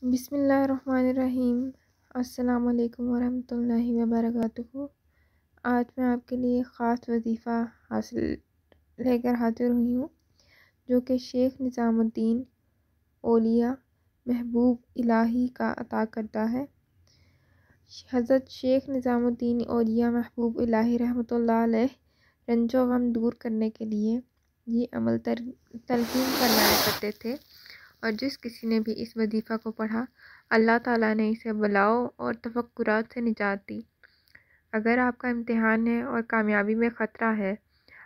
بسم اللہ الرحمن الرحیم۔ السلام علیکم ورحمۃ اللہ وبرکاتہ۔ آج میں آپ کے لیے خاص وظیفہ حاصل لے کر حاضر ہوئی ہوں، جو کہ شیخ نظام الدین اولیاء محبوب الہی کا عطا کرتا ہے۔ حضرت شیخ نظام الدین اولیاء محبوب الہی رحمۃ اللہ علیہ رنج و غم دور کرنے کے لیے یہ عمل تلقین فرمایا کرتے تھے، اور جس کسی نے بھی اس وظیفہ کو پڑھا، اللہ تعالیٰ نے اسے بلاؤں اور تفکرات سے نجات دی۔ اگر آپ کا امتحان ہے اور کامیابی میں خطرہ ہے،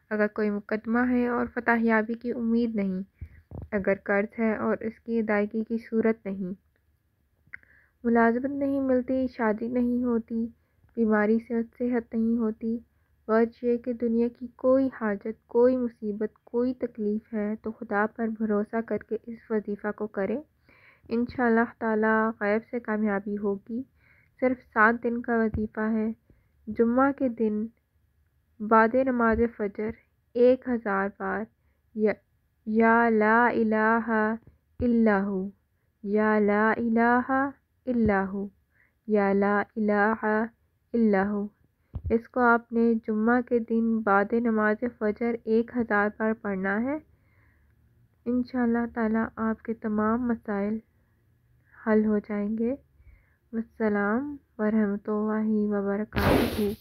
اگر کوئی مقدمہ ہے اور فتح یابی کی امید نہیں، اگر قرض ہے اور اس کی ادائیگی کی صورت نہیں، ملازمت نہیں ملتی، شادی نہیں ہوتی، بیماری سے صحت نہیں ہوتی، غرض یہ کہ دنیا کی کوئی حاجت، کوئی مصیبت، کوئی تکلیف ہے، تو خدا پر بھروسہ کر کے اس وظیفہ کو کریں۔ انشاءاللہ تعالی غیب سے کامیابی ہوگی۔ صرف 7 دن کا وظیفہ ہے۔ جمعہ کے دن بعد نماز فجر 1000 بار یا لا الہ الا ہو، یا لا الہ الا ہو، یا لا الہ الا ہو، اس کو آپ نے جمعہ کے دن بعد نماز فجر 1000 بار پڑھنا ہے۔ انشاءاللہ تعالی آپ کے تمام مسائل حل ہو جائیں گے۔ والسلام ورحمۃ اللہ وبرکاتہ۔